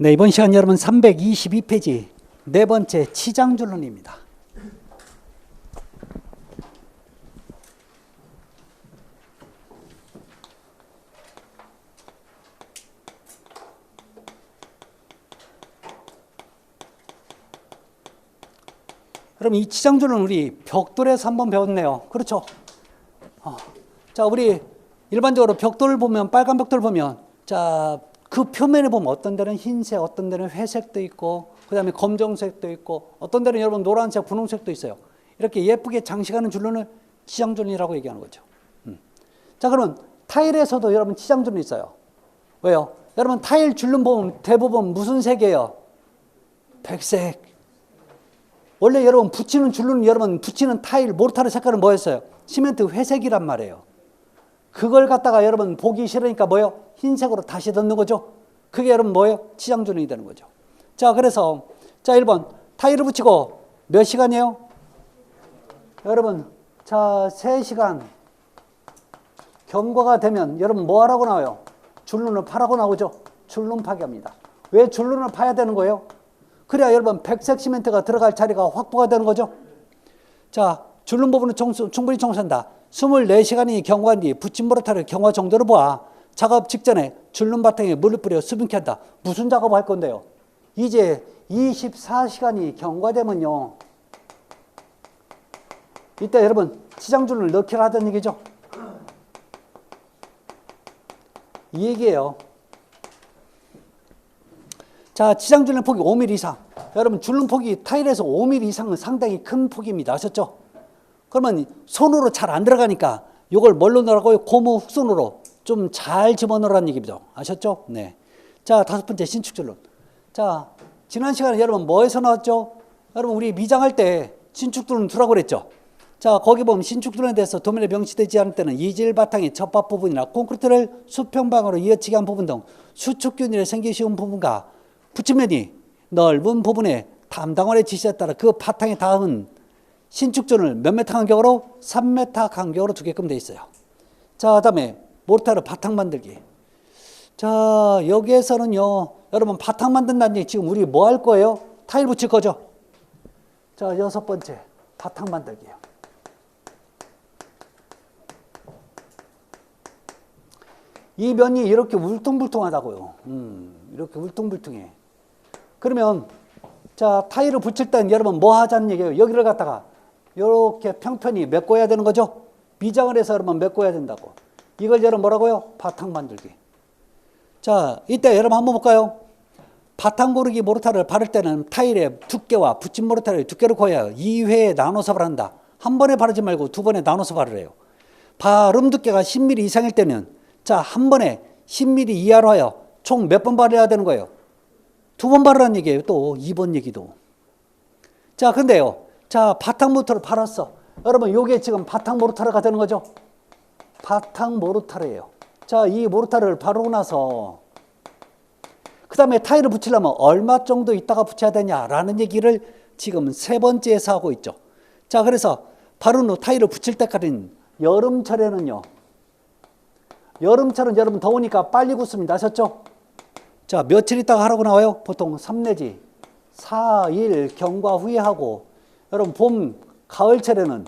네, 이번 시간 여러분 322페이지 네 번째 치장줄론입니다. 여러분 이 치장줄론 우리 벽돌에서 한번 배웠네요. 그렇죠? 자, 우리 일반적으로 벽돌을 보면, 빨간 벽돌 보면, 자, 그 표면에 보면 어떤 데는 흰색, 어떤 데는 회색도 있고, 그 다음에 검정색도 있고, 어떤 데는 여러분 노란색, 분홍색도 있어요. 이렇게 예쁘게 장식하는 줄론을 치장줄론이라고 얘기하는 거죠. 자, 그러면 타일에서도 여러분 치장줄론이 있어요. 왜요? 여러분 타일 줄론 보면 대부분 무슨 색이에요? 백색. 원래 여러분 붙이는 줄론, 여러분 붙이는 타일, 모르타르 색깔은 뭐였어요? 시멘트 회색이란 말이에요. 그걸 갖다가 여러분 보기 싫으니까 뭐예요? 흰색으로 다시 넣는 거죠. 그게 여러분 뭐예요? 치장줄론이 되는 거죠. 자, 그래서 자 1번 타일을 붙이고 몇 시간이에요? 여러분 자 3시간 경과가 되면 여러분 뭐 하라고 나와요? 줄론을 파라고 나오죠. 줄론 파기합니다. 왜 줄론을 파야 되는 거예요? 그래야 여러분 백색 시멘트가 들어갈 자리가 확보가 되는 거죠. 자, 줄론 부분은 충분히 청소한다. 24시간이 경과한 뒤 붙인 모르타르 경과 정도를 보아 작업 직전에 줄론 바탕에 물을 뿌려 수분케 한다. 무슨 작업을 할 건데요? 이제 24시간이 경과되면요, 이때 여러분 치장줄론을 넣기로 하던 얘기죠. 이 얘기예요. 자, 치장줄론 폭이 5mm 이상. 여러분 줄론 폭이 타일에서 5mm 이상은 상당히 큰 폭입니다. 아셨죠? 그러면 손으로 잘 안 들어가니까 이걸 뭘로 넣으라고요? 고무 훅손으로 좀 잘 집어넣으라는 얘기죠. 아셨죠? 네. 자, 5번째 신축줄론. 자, 지난 시간에 여러분 뭐에서 나왔죠? 여러분 우리 미장할 때 신축줄론 두라고 그랬죠. 자, 거기 보면 신축줄론에 대해서 도면에 명시되지 않을 때는 이질 바탕의 접합 부분이나 콘크리트를 수평방으로 이어지게 한 부분 등 수축균일이 생기기 쉬운 부분과 붙임면이 넓은 부분에 담당원의 지시에 따라 그 바탕에 닿은 신축줄론을 몇 메타 간격으로? 3m 간격으로 두게끔 되어 있어요. 자, 그다음에 모르타르 바탕 만들기. 자, 여기에서는요, 여러분 바탕 만든다는 얘기 지금 우리 뭐 할 거예요? 타일 붙일 거죠? 자, 6번째 바탕 만들기요. 이 면이 이렇게 울퉁불퉁하다고요. 이렇게 울퉁불퉁해. 그러면 자, 타일을 붙일 땐 여러분 뭐 하자는 얘기예요? 여기를 갖다가 이렇게 평편이 메꿔야 되는 거죠? 미장을 해서 여러분 메꿔야 된다고. 이걸 여러분 뭐라고요? 바탕 만들기. 자, 이때 여러분 한번 볼까요? 바탕 고르기 모르타르를 바를 때는 타일의 두께와 붙임 모르타르의 두께를 구해야 2회에 나눠서 바른다. 한 번에 바르지 말고 2번에 나눠서 바르래요. 바름 두께가 10mm 이상일 때는 자, 한 번에 10mm 이하로 하여 총 몇 번 바르야 되는 거예요? 2번 바르라는 얘기예요. 또 2번 얘기도. 자, 근데요. 자, 바탕 모르타르를 팔았어. 여러분, 요게 지금 바탕 모르타르가 되는 거죠? 바탕 모르타르예요. 자, 이 모르타르를 바르고 나서 그 다음에 타일을 붙이려면 얼마 정도 있다가 붙여야 되냐라는 얘기를 지금 3번째에서 하고 있죠. 자, 그래서 바른 후 타일을 붙일 때까지는 여름철에는요. 여름철은 여러분 더우니까 빨리 굳습니다. 아셨죠? 자, 며칠 있다가 하라고 나와요? 보통 3 내지 4일 경과 후에 하고, 여러분 봄, 가을철에는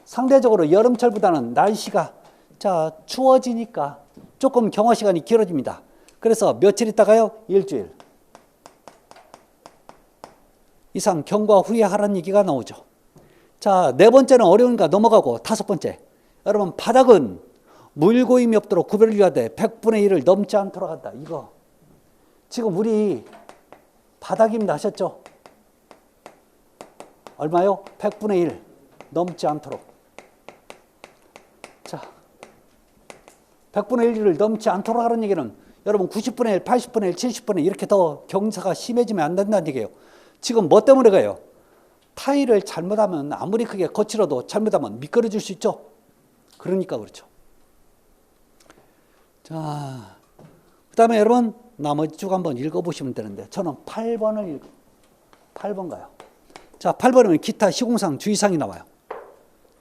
상대적으로 여름철보다는 날씨가 자 추워지니까 조금 경과 시간이 길어집니다. 그래서 며칠 있다가요? 일주일 이상 경과 후에 하라는 얘기가 나오죠. 자, 4번째는 어려우니까 넘어가고 5번째. 여러분 바닥은 물고임이 없도록 구별을 해야 돼. 100분의 1을 넘지 않도록 한다. 이거 지금 우리 바닥입니다. 하셨죠? 얼마요? 100분의 1 넘지 않도록. 자, 100분의 1을 넘지 않도록 하는 얘기는 여러분 90분의 1, 80분의 1, 70분의 1 이렇게 더 경사가 심해지면 안 된다는 얘기예요. 지금 뭐 때문에 가요? 타일을 잘못하면 아무리 크게 거칠어도 잘못하면 미끄러질 수 있죠. 그러니까 그렇죠. 자, 그 다음에 여러분 나머지 쭉 한번 읽어보시면 되는데 저는 8번을 8번 가요. 자, 8번이면 기타 시공상 주의사항이 나와요.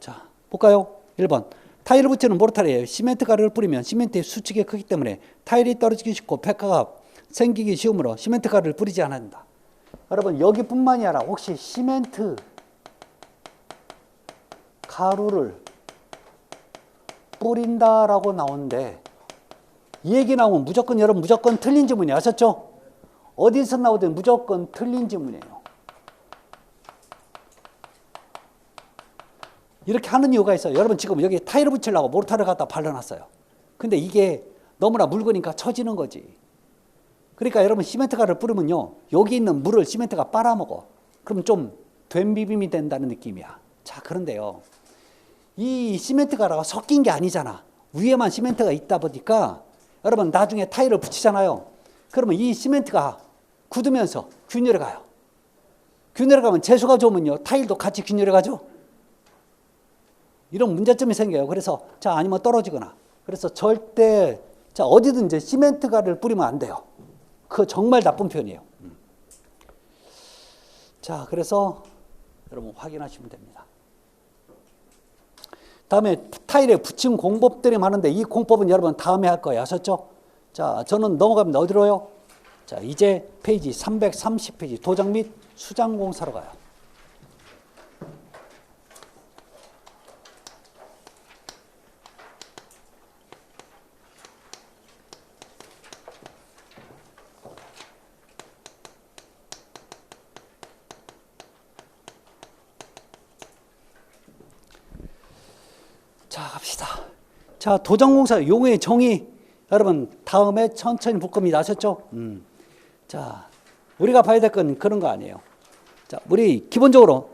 자, 볼까요? 1번 타일을 붙이는 모르타르에 시멘트 가루를 뿌리면 시멘트의 수축의 크기 때문에 타일이 떨어지기 쉽고 백화가 생기기 쉬우므로 시멘트 가루를 뿌리지 않아야 된다. 여러분 여기뿐만이 아니라 혹시 시멘트 가루를 뿌린다라고 나오는데 이 얘기 나오면 무조건 여러분 무조건 틀린 지문이 아셨죠? 어디서 나오든 무조건 틀린 지문이에요. 이렇게 하는 이유가 있어요. 여러분 지금 여기 타일을 붙이려고 모르타를 갖다 발라놨어요. 근데 이게 너무나 묽으니까 처지는 거지. 그러니까 여러분 시멘트 가루를 뿌리면요, 여기 있는 물을 시멘트가 빨아먹어. 그럼 좀 된 비빔이 된다는 느낌이야. 자, 그런데요, 이 시멘트 가루가 섞인 게 아니잖아. 위에만 시멘트가 있다 보니까 여러분 나중에 타일을 붙이잖아요. 그러면 이 시멘트가 굳으면서 균열해 가요. 균열해 가면 재수가 좋으면요, 타일도 같이 균열해 가죠. 이런 문제점이 생겨요. 그래서 자, 아니면 떨어지거나. 그래서 절대 자, 어디든지 시멘트 가루를 뿌리면 안 돼요. 그거 정말 나쁜 표현이에요. 자, 그래서 여러분 확인하시면 됩니다. 다음에 타일에 붙임 공법들이 많은데 이 공법은 여러분 다음에 할 거예요. 아셨죠? 자, 저는 넘어갑니다. 어디로요? 자, 이제 페이지 330페이지 도장 및 수장 공사로 가요. 자, 갑시다. 자, 도장공사 용어의 정의 여러분 다음에 천천히 볼 겁니다. 아셨죠? 자, 우리가 봐야 될 건 그런 거 아니에요. 자, 우리 기본적으로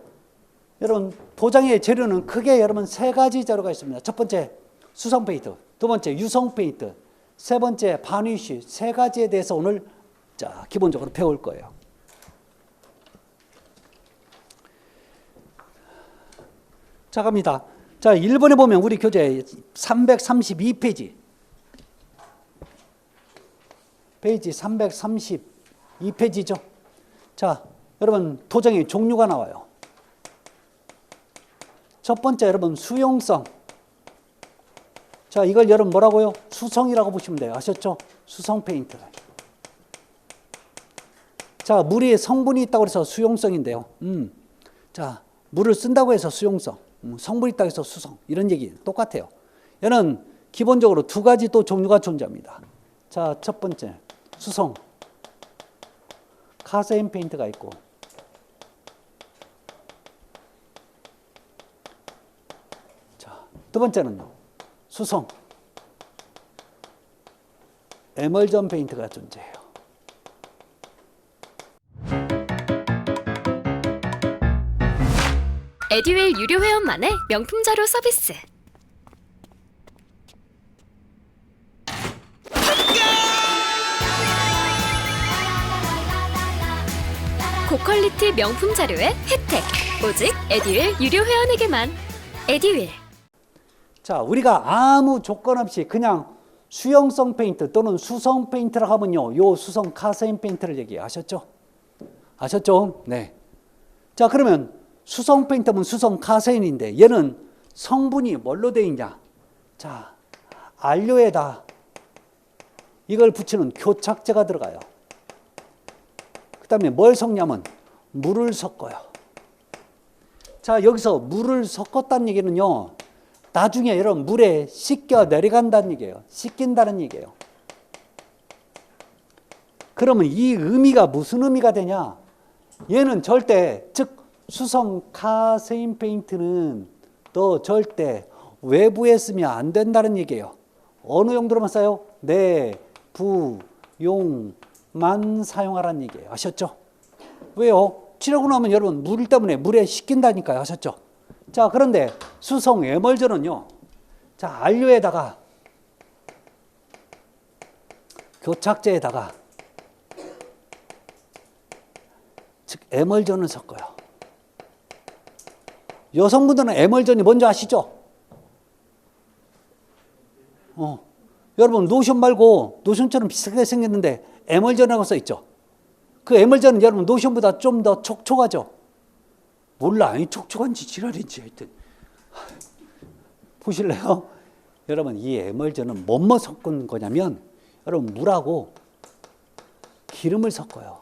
여러분 도장의 재료는 크게 여러분 세 가지 재료가 있습니다. 첫 번째 수성 페인트, 두 번째 유성 페인트, 세 번째 바니쉬. 세 가지에 대해서 오늘 자, 기본적으로 배울 거예요. 자, 갑니다. 자, 1번에 보면 우리 교재 332페이지. 페이지 332페이지죠. 자, 여러분 도장의 종류가 나와요. 첫 번째 여러분 수용성. 자, 이걸 여러분 뭐라고요? 수성이라고 보시면 돼요. 아셨죠? 수성 페인트. 자, 물이 성분이 있다고 해서 수용성인데요. 자, 물을 쓴다고 해서 수용성. 성분이 있다고 해서 수성. 이런 얘기 똑같아요. 얘는 기본적으로 두 가지 또 종류가 존재합니다. 자, 첫 번째 수성. 카세인 페인트가 있고, 자, 두 번째는요, 수성 에멀전 페인트가 존재해요. 에듀윌 유료 회원만의 명품 자료 서비스. 고퀄리티 명품 자료의 혜택. 오직 에듀윌 유료 회원에게만. 에듀윌. 자, 우리가 아무 조건 없이 그냥 수용성 페인트 또는 수성 페인트라고 하면요, 요 수성 카세인 페인트를 얘기해요. 아셨죠? 아셨죠? 네. 자, 그러면 수성 페인트면 수성 카세인인데 얘는 성분이 뭘로 되어 있냐? 자, 안료에다 이걸 붙이는 교착제가 들어가요. 그 다음에 뭘 섞냐면 물을 섞어요. 자, 여기서 물을 섞었다는 얘기는요, 나중에 여러분 물에 씻겨 내려간다는 얘기예요. 씻긴다는 얘기예요. 그러면 이 의미가 무슨 의미가 되냐? 얘는 절대, 즉 수성 카세인 페인트는 또 절대 외부에 쓰면 안 된다는 얘기예요. 어느 용도로만 써요? 내부용만 사용하라는 얘기예요. 아셨죠? 왜요? 칠하고 나면 여러분 물 때문에 물에 씻긴다니까요. 아셨죠? 자, 그런데 수성 에멀전은요, 자, 안료에다가 교착제에다가 즉 에멀전을 섞어요. 여성분들은 에멀전이 뭔지 아시죠? 여러분 로션 말고 로션처럼 비슷하게 생겼는데 에멀전이라고 써있죠. 그 에멀전은 여러분 로션보다 좀 더 촉촉하죠. 몰라, 아니 촉촉한지 지랄인지 하여튼 보실래요? 여러분 이 에멀전은 뭐뭐 섞은 거냐면 여러분 물하고 기름을 섞어요.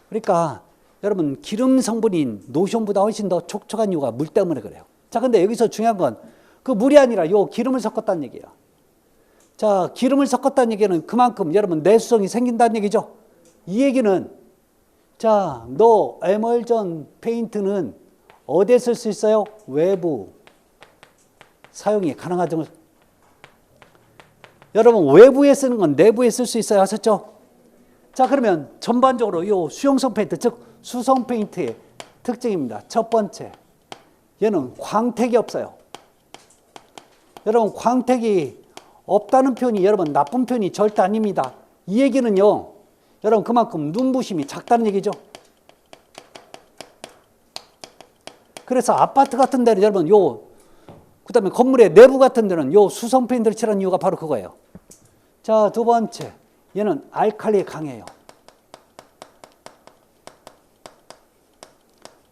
그러니까 여러분 기름 성분인 노션보다 훨씬 더 촉촉한 이유가 물 때문에 그래요. 자, 근데 여기서 중요한 건 그 물이 아니라 요 기름을 섞었다는 얘기예요. 자, 기름을 섞었다는 얘기는 그만큼 여러분 내수성이 생긴다는 얘기죠. 이 얘기는 자, 너 에멀전 페인트는 어디에 쓸 수 있어요? 외부 사용이 가능하죠. 여러분 외부에 쓰는 건 내부에 쓸 수 있어요. 아셨죠? 자, 그러면 전반적으로 이 수용성 페인트, 즉 수성 페인트의 특징입니다. 첫 번째, 얘는 광택이 없어요. 여러분 광택이 없다는 표현이 여러분 나쁜 표현이 절대 아닙니다. 이 얘기는요, 여러분 그만큼 눈부심이 작다는 얘기죠. 그래서 아파트 같은 데는 여러분 그다음에 건물의 내부 같은 데는 요 수성 페인트를 칠하는 이유가 바로 그거예요. 자, 두 번째, 얘는 알칼리에 강해요.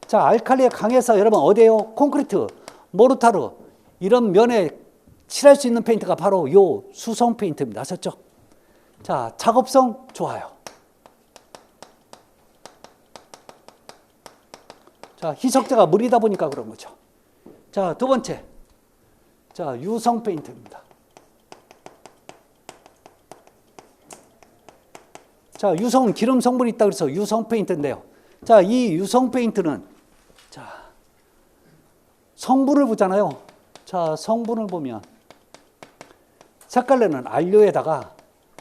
자, 알칼리에 강해서 여러분 어디에요? 콘크리트, 모르타르 이런 면에 칠할 수 있는 페인트가 바로 요 수성 페인트입니다. 아셨죠? 자, 작업성 좋아요. 자, 희석제가 물이다 보니까 그런 거죠. 자, 두 번째, 자, 유성 페인트입니다. 자, 유성은 기름 성분이 있다 그래서 유성 페인트인데요. 자, 이 유성 페인트는 자, 성분을 보잖아요. 자, 성분을 보면 색깔내는 안료에다가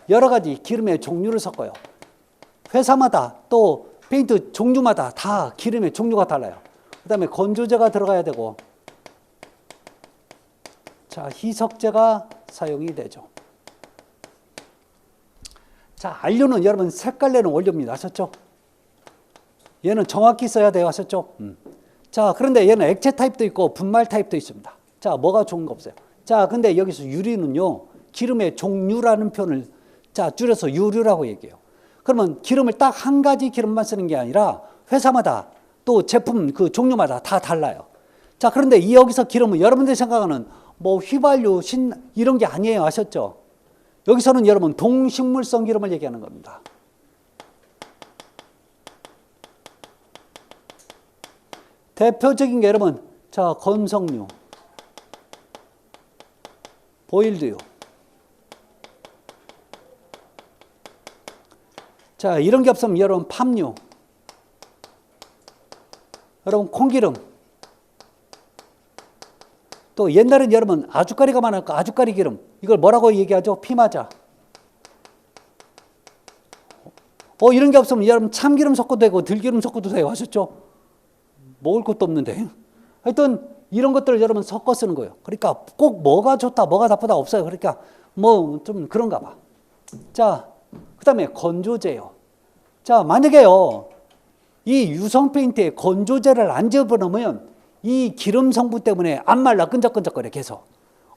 여러 가지 기름의 종류를 섞어요. 회사마다 또 페인트 종류마다 다 기름의 종류가 달라요. 그 다음에 건조제가 들어가야 되고, 자, 희석제가 사용이 되죠. 자, 안료는 여러분 색깔내는 원료입니다. 아셨죠? 얘는 정확히 써야 돼요. 아셨죠? 자, 그런데 얘는 액체 타입도 있고 분말 타입도 있습니다. 자, 뭐가 좋은 거 없어요. 자, 근데 여기서 유리는요, 기름의 종류라는 표현을 자, 줄여서 유류라고 얘기해요. 그러면 기름을 딱 한 가지 기름만 쓰는 게 아니라 회사마다 또 제품 그 종류마다 다 달라요. 자, 그런데 이 여기서 기름은 여러분들이 생각하는 뭐 휘발유, 이런 게 아니에요. 아셨죠? 여기서는 여러분 동식물성 기름을 얘기하는 겁니다. 대표적인 게 여러분, 자, 건석류, 보일드유. 자, 이런 게 없으면 여러분 팜유, 여러분 콩기름, 또 옛날엔 여러분 아주까리가 많았고 아주까리 기름, 이걸 뭐라고 얘기하죠? 피마자. 이런 게 없으면 여러분 참기름 섞어도 되고 들기름 섞어도 돼요. 아셨죠? 먹을 것도 없는데. 하여튼 이런 것들을 여러분 섞어 쓰는 거예요. 그러니까 꼭 뭐가 좋다, 뭐가 나쁘다 없어요. 그러니까 뭐 좀 그런가 봐. 자, 그 다음에 건조제요. 자, 만약에요, 이 유성 페인트에 건조제를 안 집어넣으면 이 기름 성분 때문에 안 말라 끈적끈적거려 계속.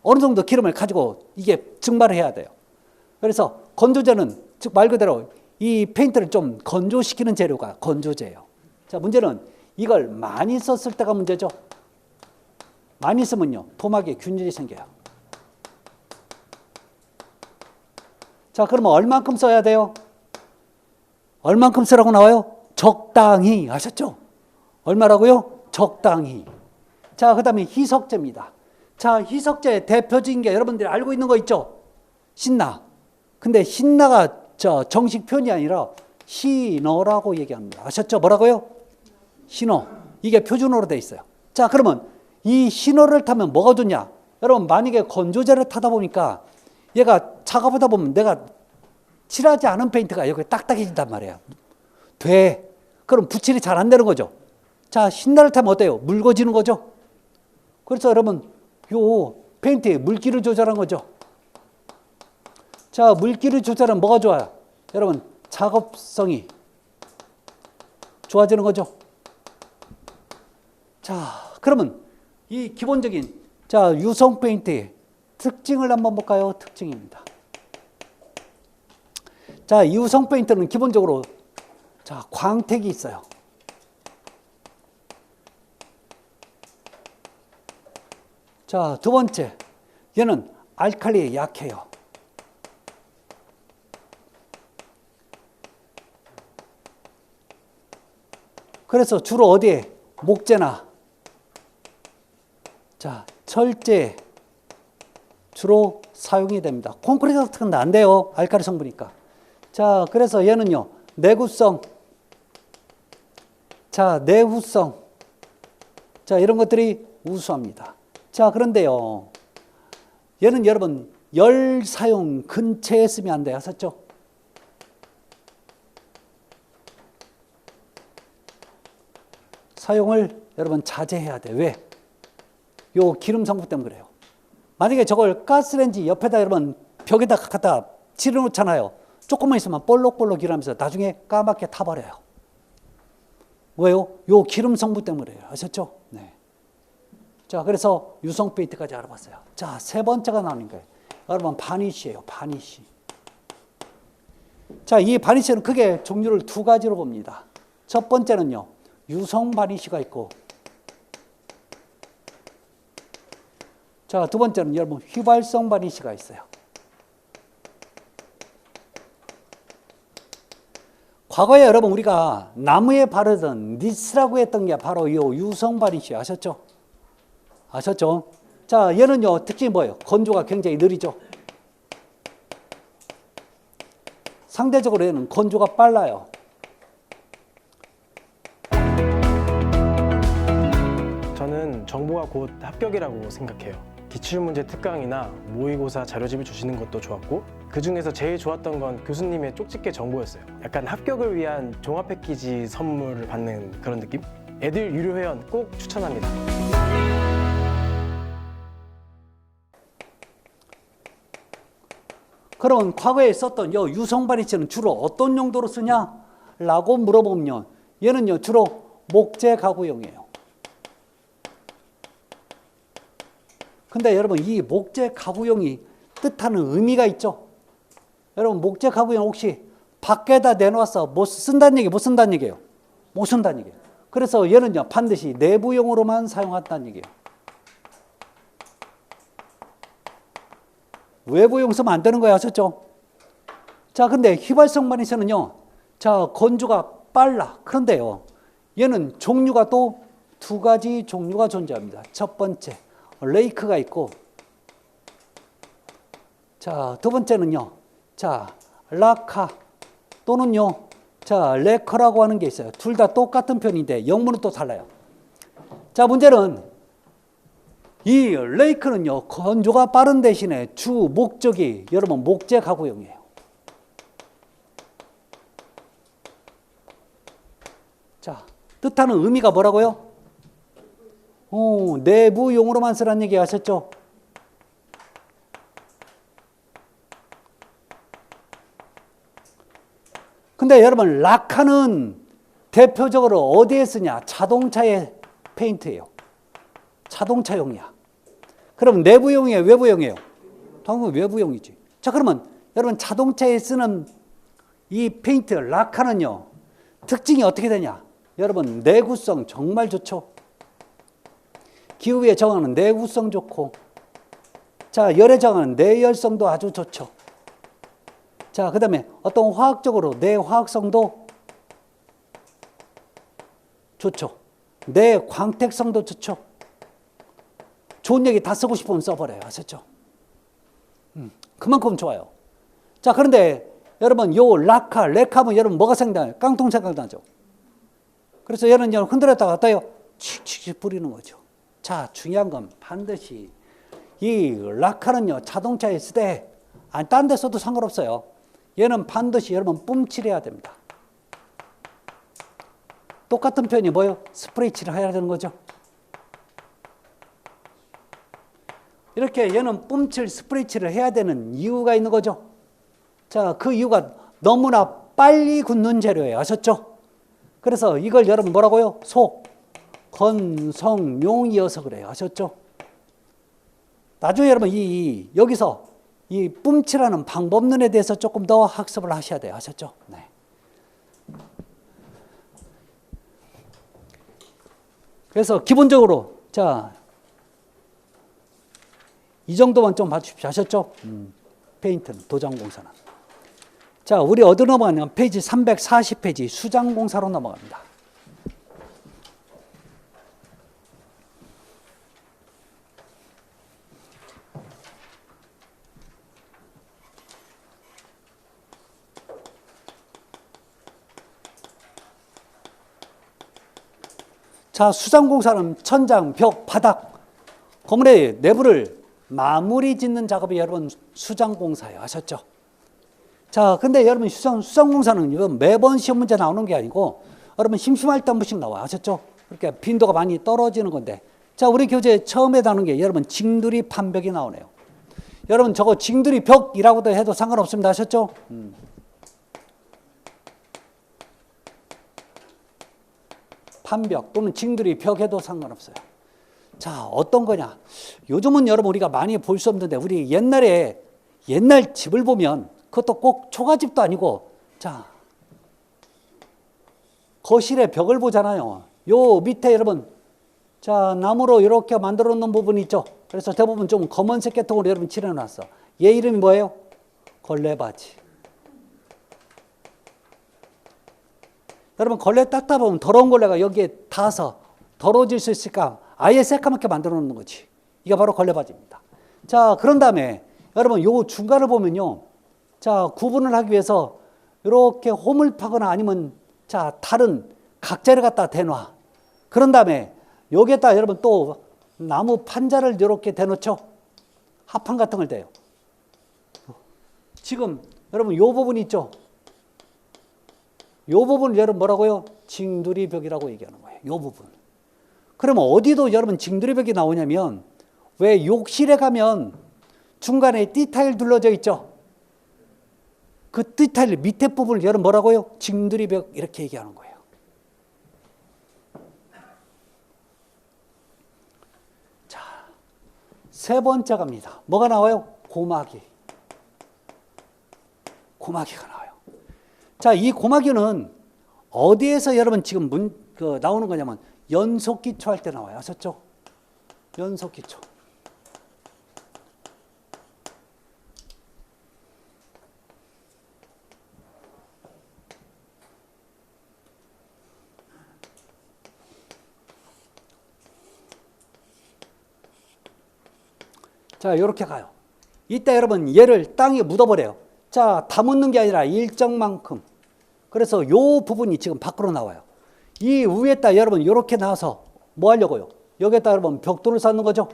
어느 정도 기름을 가지고 이게 증발을 해야 돼요. 그래서 건조제는 즉 말 그대로 이 페인트를 좀 건조시키는 재료가 건조제예요. 자, 문제는 이걸 많이 썼을 때가 문제죠. 많이 쓰면요, 토막에 균일이 생겨요. 자, 그러면 얼만큼 써야 돼요? 얼만큼 쓰라고 나와요? 적당히. 아셨죠? 얼마라고요? 적당히. 자, 그 다음에 희석제입니다. 자, 희석제의 대표적인 게 여러분들이 알고 있는 거 있죠? 신나. 근데 신나가 정식 표현이 아니라 신어라고 얘기합니다. 아셨죠? 뭐라고요? 신어. 이게 표준어로 돼 있어요. 자, 그러면 이 신어를 타면 뭐가 좋냐? 여러분, 만약에 건조제를 타다 보니까 얘가 작업하다 보면 내가 칠하지 않은 페인트가 여기 딱딱해진단 말이에요. 돼. 그럼 붙일이 잘 안 되는 거죠. 자, 신나를 타면 어때요? 묽어지는 거죠. 그래서 여러분, 요 페인트에 물기를 조절한 거죠. 자, 물기를 조절하면 뭐가 좋아요? 여러분, 작업성이 좋아지는 거죠. 자, 그러면 이 기본적인 자, 유성 페인트의 특징을 한번 볼까요? 특징입니다. 자, 이 유성 페인트는 기본적으로 자, 광택이 있어요. 자, 두 번째, 얘는 알칼리에 약해요. 그래서 주로 어디에? 목재나, 자, 철제 주로 사용이 됩니다. 콘크리트 같은 건 안 돼요. 알칼리 성분이니까. 자, 그래서 얘는요, 내구성, 자, 내후성, 자, 이런 것들이 우수합니다. 자, 그런데요, 얘는 여러분, 열 사용 근처에 쓰면 안 돼요. 아셨죠? 사용을 여러분 자제해야 돼. 왜? 요 기름 성분 때문에 그래요. 만약에 저걸 가스레인지 옆에다 여러분 벽에다 갖다 치러놓잖아요. 조금만 있으면 볼록볼록 일하면서 나중에 까맣게 타버려요. 왜요? 요 기름 성분 때문에 그래요. 아셨죠? 네. 자, 그래서 유성 페인트까지 알아봤어요. 자, 세 번째가 나오는 거예요. 여러분, 바니쉬예요. 바니쉬. 자, 이 바니쉬는 크게 종류를 두 가지로 봅니다. 첫 번째는요, 유성 바니쉬가 있고, 자, 두 번째는 여러분 휘발성 바니쉬가 있어요. 과거에 여러분 우리가 나무에 바르던 니스라고 했던 게 바로 이 유성 바니쉬 아셨죠? 아셨죠? 자, 얘는요 특징이 뭐예요? 건조가 굉장히 느리죠. 상대적으로 얘는 건조가 빨라요. 저는 정보가 곧 합격이라고 생각해요. 기출문제 특강이나 모의고사 자료집을 주시는 것도 좋았고 그 중에서 제일 좋았던 건 교수님의 쪽집게 정보였어요. 약간 합격을 위한 종합 패키지 선물을 받는 그런 느낌? 애들 유료 회원 꼭 추천합니다. 그러면 과거에 썼던 요 유성 바니쉬는 주로 어떤 용도로 쓰냐라고 물어보면 얘는요 주로 목재 가구용이에요. 근데 여러분 이 목재 가구용이 뜻하는 의미가 있죠. 여러분 목재 가구용 혹시 밖에다 내놓아서 못 쓴다는 얘기, 못 쓴다는 얘기예요. 못 쓴다는 얘기예요. 그래서 얘는요 반드시 내부용으로만 사용한다는 얘기예요. 외부용 쓰면 안 되는 거예요. 아셨죠? 자, 근데 휘발성 바니쉬는요, 자, 건조가 빨라. 그런데요, 얘는 종류가 또 두 가지 종류가 존재합니다. 첫 번째, 레이크가 있고, 자, 두 번째는요, 자, 라카 또는요, 자, 레커라고 하는 게 있어요. 둘 다 똑같은 편인데 영문은 또 달라요. 자, 문제는 이 레이크는요, 건조가 빠른 대신에 주 목적이 여러분 목재 가구용이에요. 자, 뜻하는 의미가 뭐라고요? 내부용으로만 쓰라는 얘기 아셨죠? 근데 여러분, 라카는 대표적으로 어디에 쓰냐? 자동차의 페인트예요. 자동차용이야. 그럼 내부용이에요? 외부용이에요? 당연히 외부용이지. 자, 그러면 여러분 자동차에 쓰는 이 페인트 라카는요, 특징이 어떻게 되냐? 여러분 내구성 정말 좋죠. 기후에 적응하는 내구성 좋고, 자, 열에 적응하는 내열성도 아주 좋죠. 자, 그 다음에 어떤 화학적으로 내화학성도 좋죠. 내광택성도 좋죠. 좋은 얘기 다 쓰고 싶으면 써버려요. 아셨죠? 그만큼 좋아요. 자, 그런데 여러분 요 라카, 레카면 여러분 뭐가 생각나요? 깡통 생각나죠? 그래서 얘는 흔들었다가 어때요? 칙칙 뿌리는 거죠. 자, 중요한 건 반드시 이 라카는요 자동차에 쓰되 딴 데 써도 상관없어요. 얘는 반드시 여러분 뿜칠해야 됩니다. 똑같은 표현이 뭐예요? 스프레이 칠을 해야 되는 거죠. 이렇게 얘는 뿜칠 스프레이 칠을 해야 되는 이유가 있는 거죠. 자, 그 이유가 너무나 빨리 굳는 재료예요. 아셨죠? 그래서 이걸 여러분 뭐라고요? 건성용이어서 그래요. 아셨죠? 나중에 여러분 여기서 이 뿜칠하는 방법론에 대해서 조금 더 학습을 하셔야 돼요. 아셨죠? 네. 그래서 기본적으로 자, 이 정도만 좀 봐주십시오. 아셨죠? 페인트는, 도장공사는. 자, 우리 어디로 넘어가냐면 페이지 340페이지 수장공사로 넘어갑니다. 자, 수상공사는 천장, 벽, 바닥, 건물의 내부를 마무리 짓는 작업이 여러분 수장공사예요. 아셨죠? 자, 근데 여러분 수상공사는 이건 매번 시험 문제 나오는 게 아니고 여러분 심심할 때 한 번씩 나와요. 아셨죠? 그렇게 빈도가 많이 떨어지는 건데. 자, 우리 교재 처음에 나오는 게 여러분 징두리 판벽이 나오네요. 여러분 저거 징두리 벽이라고도 해도 상관없습니다. 아셨죠? 판벽 또는 징두리 벽 해도 상관없어요. 자, 어떤 거냐? 요즘은 여러분 우리가 많이 볼 수 없는데 우리 옛날 집을 보면 그것도 꼭 초가집도 아니고 자, 거실의 벽을 보잖아요. 요 밑에 여러분 자, 나무로 이렇게 만들어 놓은 부분이 있죠. 그래서 대부분 좀 검은색 계통으로 여러분 칠해놨어. 얘 이름이 뭐예요? 걸레바지. 여러분 걸레 닦다 보면 더러운 걸레가 여기에 닿아서 더러워질 수 있으니까 아예 새까맣게 만들어 놓는 거지. 이게 바로 걸레바지입니다. 자, 그런 다음에 여러분 요 중간을 보면요. 자, 구분을 하기 위해서 이렇게 홈을 파거나 아니면 자, 다른 각재를 갖다 대놔. 그런 다음에 여기에다 여러분 또 나무 판자를 이렇게 대놓죠. 합판 같은 걸 대요. 지금 여러분 요 부분 있죠. 요 부분을 여러분 뭐라고요? 징두리벽이라고 얘기하는 거예요. 요 부분. 그러면 어디도 여러분 징두리벽이 나오냐면 왜 욕실에 가면 중간에 띠타일 둘러져 있죠. 그 띠타일 밑에 부분을 여러분 뭐라고요? 징두리벽 이렇게 얘기하는 거예요. 자, 세 번째 갑니다. 뭐가 나와요? 고마기. 고마기가 나와요. 자, 이 고마기는 어디에서 여러분 지금 나오는 거냐면 연속기초 할 때 나와요. 아셨죠? 연속기초. 자, 이렇게 가요. 이때 여러분 얘를 땅에 묻어버려요. 자, 다 묻는 게 아니라 일정만큼. 그래서 요 부분이 지금 밖으로 나와요. 이 위에다 여러분 이렇게 나와서 뭐 하려고요? 여기에다 여러분 벽돌을 쌓는 거죠.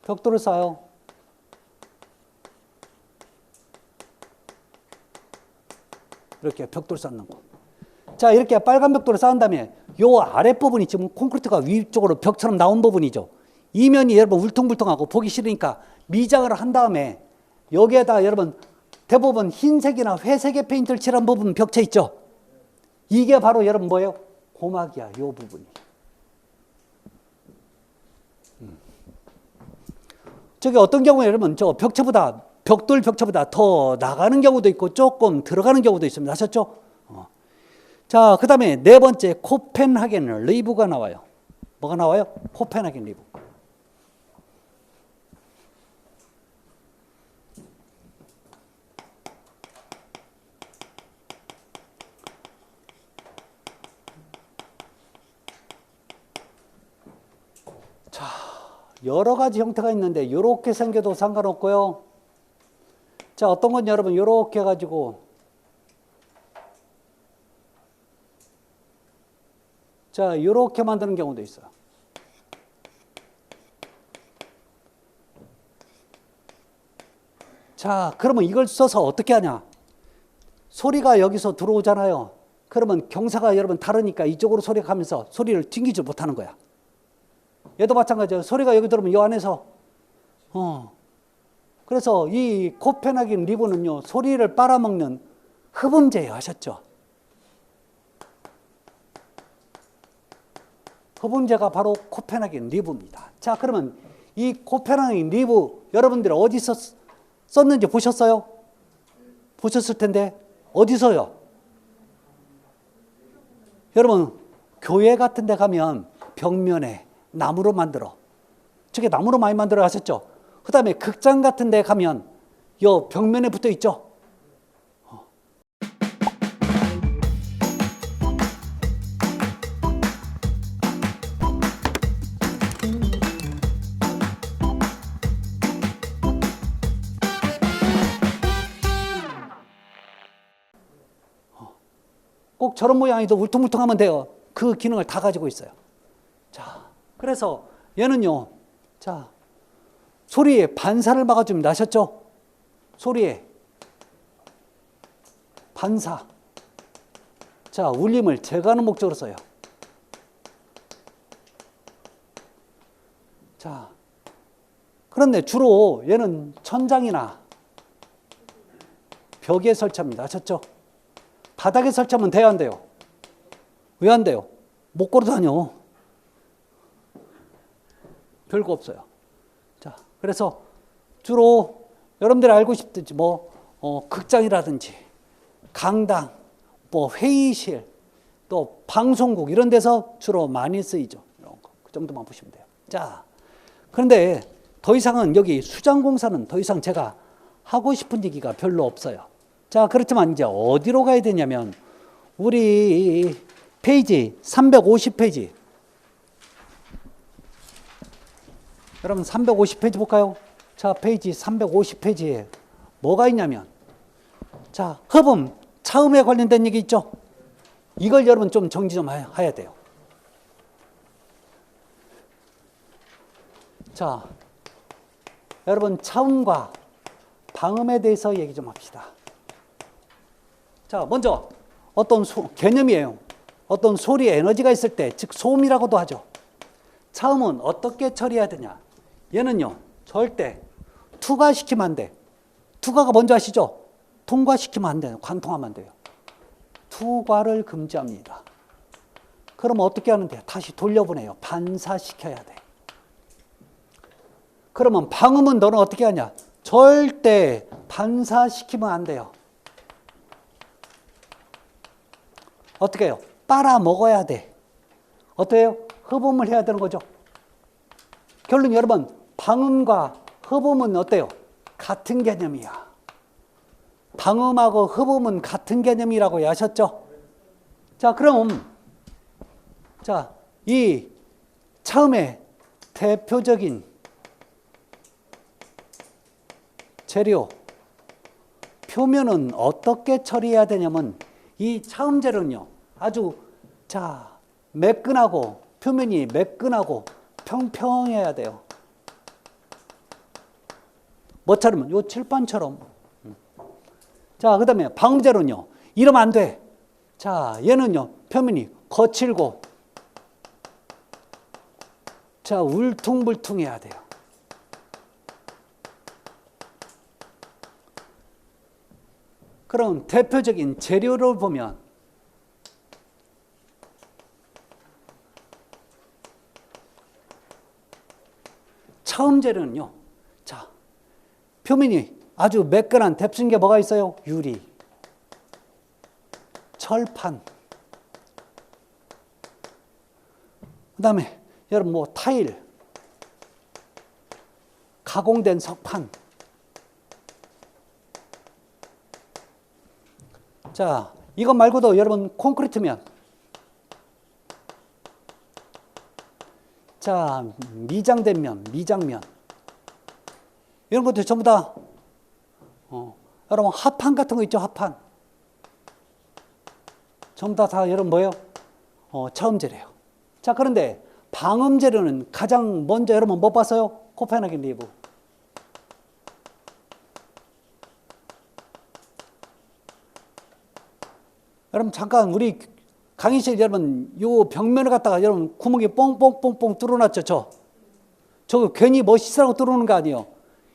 벽돌을 쌓아요. 이렇게 벽돌 쌓는 거. 자, 이렇게 빨간 벽돌을 쌓은 다음에 요 아랫부분이 지금 콘크리트가 위쪽으로 벽처럼 나온 부분이죠. 이면이 여러분 울퉁불퉁하고 보기 싫으니까 미장을 한 다음에 여기에다 여러분 대부분 흰색이나 회색의 페인트를 칠한 부분 벽체 있죠. 이게 바로 여러분 뭐예요? 고막이야. 요 부분이. 저게 어떤 경우에 여러분 저 벽체보다 벽돌 벽체보다 더 나가는 경우도 있고 조금 들어가는 경우도 있습니다. 아셨죠? 자, 그 다음에 네 번째 코펜하겐 리브가 나와요. 뭐가 나와요? 코펜하겐 리브. 자, 여러 가지 형태가 있는데 이렇게 생겨도 상관없고요. 자, 어떤 건 여러분 이렇게 해가지고 자, 이렇게 만드는 경우도 있어요. 자, 그러면 이걸 써서 어떻게 하냐? 소리가 여기서 들어오잖아요. 그러면 경사가 여러분 다르니까 이쪽으로 소리가 가면서 소리를 튕기지 못하는 거야. 얘도 마찬가지예요. 소리가 여기 들어오면 이 안에서 그래서 이 코펜하겐 리브는요, 소리를 빨아먹는 흡음재예요. 아셨죠? 흡음재가 바로 코펜하겐 리브입니다. 자, 그러면 이 코펜하겐 리브 여러분들 어디서 썼는지 보셨어요? 보셨을 텐데 어디서요? 여러분 교회 같은 데 가면 벽면에 나무로 만들어. 저게 나무로 많이 만들어 하셨죠? 그 다음에 극장 같은 데 가면 요 벽면에 붙어 있죠? 꼭 저런 모양이도 울퉁불퉁하면 돼요. 그 기능을 다 가지고 있어요. 자, 그래서 얘는요. 자, 소리에 반사를 막아줍니다. 아셨죠? 소리에 반사. 자, 울림을 제거하는 목적으로 써요. 자, 그런데 주로 얘는 천장이나 벽에 설치합니다. 아셨죠? 바닥에 설치하면 돼요, 안 돼요? 왜 안 돼요? 못 걸어 다녀. 별거 없어요. 자, 그래서 주로 여러분들이 알고 싶듯이 극장이라든지 강당, 회의실, 또 방송국 이런 데서 주로 많이 쓰이죠. 이런 거. 그 정도만 보시면 돼요. 자, 그런데 더 이상은 여기 수장공사는 더 이상 제가 하고 싶은 얘기가 별로 없어요. 자, 그렇지만 이제 어디로 가야 되냐면 우리 페이지 350페이지. 여러분 350페이지 볼까요? 자, 페이지 350페이지에 뭐가 있냐면 자, 흡음, 차음에 관련된 얘기 있죠? 이걸 여러분 좀 정리 좀 해야 돼요. 자, 여러분 차음과 방음에 대해서 얘기 좀 합시다. 자, 먼저 어떤 개념이에요. 어떤 소리에 에너지가 있을 때, 즉 소음이라고도 하죠. 차음은 어떻게 처리해야 되냐? 얘는요, 절대 투과시키면 안 돼. 투과가 뭔지 아시죠? 통과시키면 안 돼요. 관통하면 안 돼요. 투과를 금지합니다. 그럼 어떻게 하는데? 다시 돌려보내요. 반사시켜야 돼. 그러면 방음은 너는 어떻게 하냐? 절대 반사시키면 안 돼요. 어떻게 해요? 빨아먹어야 돼. 어때요? 흡음을 해야 되는 거죠. 결론 여러분, 방음과 흡음은 어때요? 같은 개념이야. 방음하고 흡음은 같은 개념이라고 아셨죠? 자, 그럼 자, 이 차음의 대표적인 재료 표면은 어떻게 처리해야 되냐면 이 차음 재료는요 아주 자 매끈하고 표면이 매끈하고 평평해야 돼요. 뭐처럼? 요 칠판처럼. 자, 그 다음에 방음 재료는요 이러면 안 돼. 자, 얘는요 표면이 거칠고 자 울퉁불퉁해야 돼요. 그럼 대표적인 재료를 보면 차음 재료는요. 자, 표면이 아주 매끈한 대표적인 게 뭐가 있어요? 유리, 철판, 그 다음에 여러분 뭐 타일, 가공된 석판. 자, 이것 말고도 여러분 콘크리트면, 자, 미장된 면, 미장면 이런 것들 전부 다 여러분 합판 같은 거 있죠? 합판 전부 다 여러분 뭐예요? 차음 재료예요. 자, 그런데 방음 재료는 가장 먼저 여러분 뭐 봤어요? 코펜하겐 리브. 여러분 잠깐 우리 강의실 여러분 요 벽면을 갖다가 여러분 구멍이 뽕뽕뽕뽕 뚫어놨죠. 저거 괜히 멋있으라고 뚫어놓는 거 아니에요.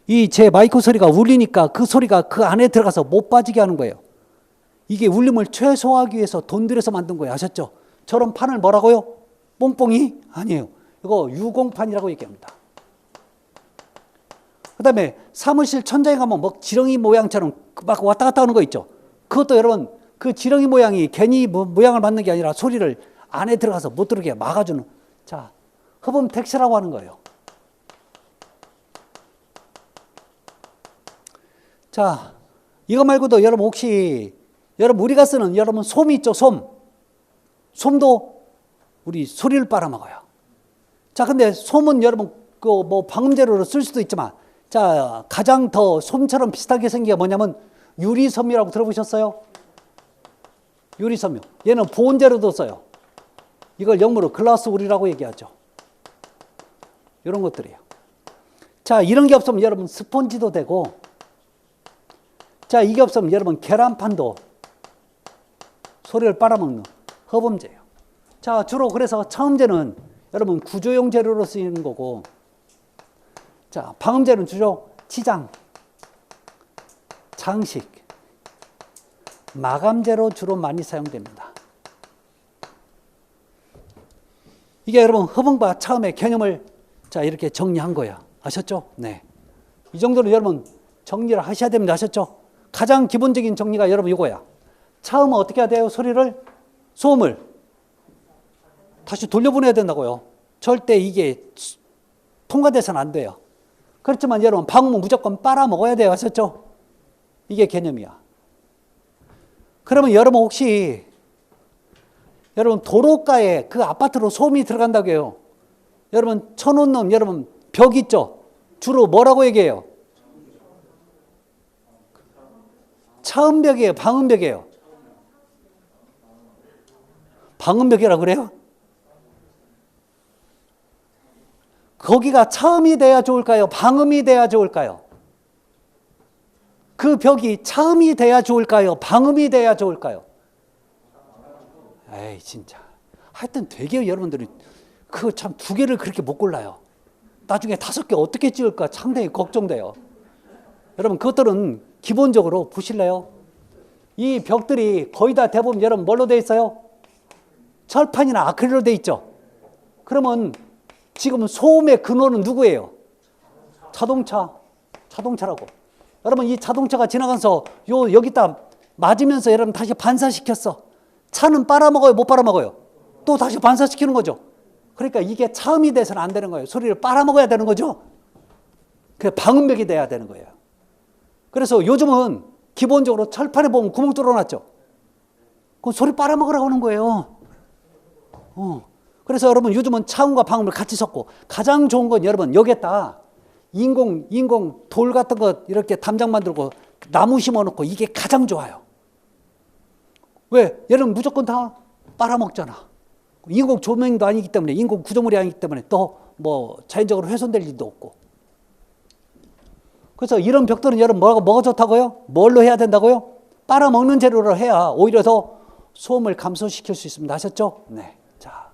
이 제 마이크 소리가 울리니까 그 소리가 그 안에 들어가서 못 빠지게 하는 거예요. 이게 울림을 최소화하기 위해서 돈 들여서 만든 거예요. 아셨죠? 저런 판을 뭐라고요? 뽕뽕이? 아니에요. 이거 유공판이라고 얘기합니다. 그 다음에 사무실 천장에 가면 뭐 지렁이 모양처럼 막 왔다 갔다 하는 거 있죠. 그것도 여러분 그 지렁이 모양이 괜히 모양을 만든 게 아니라 소리를 안에 들어가서 못 들게 막아주는 자 흡음 텍스라고 하는 거예요. 자, 이거 말고도 여러분 혹시 여러분 우리가 쓰는 여러분 솜 있죠? 솜도 우리 소리를 빨아먹어요. 자, 근데 솜은 여러분 그 뭐 방음 재료로 쓸 수도 있지만 자 가장 더 솜처럼 비슷하게 생긴 게 뭐냐면 유리섬이라고 들어보셨어요? 유리섬유. 얘는 보온 재료도 써요. 이걸 영어로 글라스 울이라고 얘기하죠. 이런 것들이에요. 자, 이런 게 없으면 여러분 스폰지도 되고, 자, 이게 없으면 여러분 계란판도 소리를 빨아먹는 허범제예요. 자, 주로 그래서 차음제는 여러분 구조용 재료로 쓰이는 거고, 자, 방음제는 주로 치장, 장식, 마감제로 주로 많이 사용됩니다. 이게 여러분 허봉과 차음의 개념을 자 이렇게 정리한 거야. 아셨죠? 네. 이 정도로 여러분 정리를 하셔야 됩니다. 아셨죠? 가장 기본적인 정리가 여러분 이거야. 차음은 어떻게 해야 돼요? 소리를, 소음을 다시 돌려보내야 된다고요. 절대 이게 통과돼서는 안 돼요. 그렇지만 여러분 방음은 무조건 빨아먹어야 돼요. 아셨죠? 이게 개념이야. 그러면 여러분 혹시 여러분 도로가에 그 아파트로 소음이 들어간다고 해요. 여러분 천원넘 여러분 벽 있죠? 주로 뭐라고 얘기해요? 차음벽이에요? 방음벽이에요? 방음벽이라고 그래요? 거기가 차음이 돼야 좋을까요? 방음이 돼야 좋을까요? 그 벽이 차음이 돼야 좋을까요? 방음이 돼야 좋을까요? 에이 진짜 하여튼 되게 여러분들이 그거 참 두 개를 그렇게 못 골라요. 나중에 5개 어떻게 찍을까 상당히 걱정돼요. 여러분 그것들은 기본적으로 보실래요? 이 벽들이 거의 다 대부분 여러분 뭘로 돼 있어요? 철판이나 아크릴로 돼 있죠. 그러면 지금 소음의 근원은 누구예요? 자동차라고. 여러분 이 자동차가 지나가면서 여기다 맞으면서 여러분 다시 반사시켰어. 차는 빨아먹어요? 못 빨아먹어요? 또 다시 반사시키는 거죠. 그러니까 이게 차음이 돼서는 안 되는 거예요. 소리를 빨아먹어야 되는 거죠. 그 방음벽이 돼야 되는 거예요. 그래서 요즘은 기본적으로 철판에 보면 구멍 뚫어놨죠. 그 소리 빨아먹으라고 하는 거예요. 그래서 여러분 요즘은 차음과 방음을 같이 섞고 가장 좋은 건 여러분 여기에다 인공 돌 같은 거 이렇게 담장 만들고 나무 심어놓고 이게 가장 좋아요. 왜? 여러분 무조건 다 빨아먹잖아. 인공 조명도 아니기 때문에 인공 구조물이 아니기 때문에 또 뭐 자연적으로 훼손될 일도 없고. 그래서 이런 벽돌은 여러분 뭐가 좋다고요? 뭘로 해야 된다고요? 빨아먹는 재료로 해야 오히려 더 소음을 감소시킬 수 있습니다. 아셨죠? 네. 자,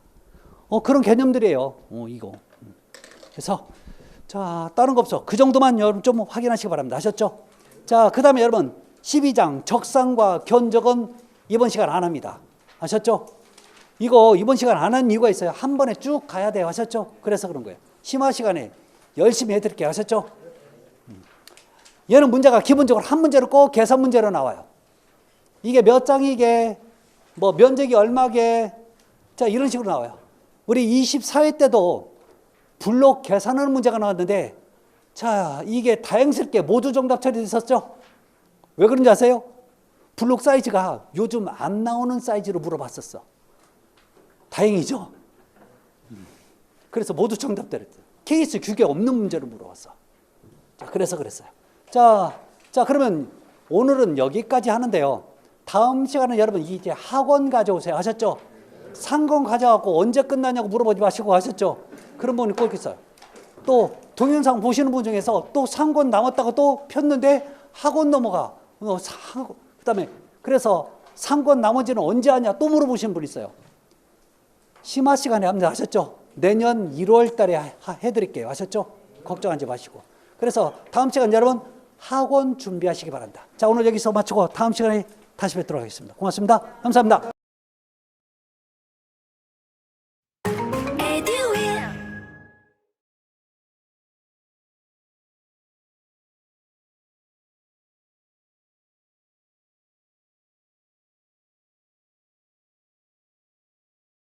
그런 개념들이에요. 이거. 그래서 자, 다른 거 없어. 그 정도만 여러분 좀 확인하시기 바랍니다. 아셨죠? 자, 그 다음에 여러분 12장 적상과 견적은 이번 시간 안 합니다. 아셨죠? 이거 이번 시간 안 한 이유가 있어요. 한 번에 쭉 가야 돼요. 아셨죠? 그래서 그런 거예요. 심화 시간에 열심히 해드릴게요. 아셨죠? 얘는 문제가 기본적으로 한 문제로 꼭 계산 문제로 나와요. 이게 몇 장이게, 뭐 면적이 얼마게, 자 이런 식으로 나와요. 우리 24회 때도 블록 계산하는 문제가 나왔는데, 자 이게 다행스럽게 모두 정답 처리됐었죠? 왜 그런지 아세요? 블록 사이즈가 요즘 안 나오는 사이즈로 물어봤었어. 다행이죠? 그래서 모두 정답됐어요. 케이스 규격 없는 문제로 물어봤어. 자, 그래서 그랬어요. 자, 그러면 오늘은 여기까지 하는데요. 다음 시간은 여러분 이제 학원 가져오세요. 아셨죠? 상권 가져갖고 언제 끝나냐고 물어보지 마시고 아셨죠? 그런 분이 꼭 있어요. 또 동영상 보시는 분 중에서 또 상권 남았다가 또 폈는데 학원 넘어가. 그다음에 그래서 상권 나머지는 언제 하냐 또 물어보시는 분 있어요. 심화 시간에 합니다. 아셨죠? 내년 1월 달에 해드릴게요. 아셨죠? 걱정하지 마시고. 그래서 다음 시간 여러분 학원 준비하시기 바랍니다. 자, 오늘 여기서 마치고 다음 시간에 다시 뵙도록 하겠습니다. 고맙습니다. 감사합니다.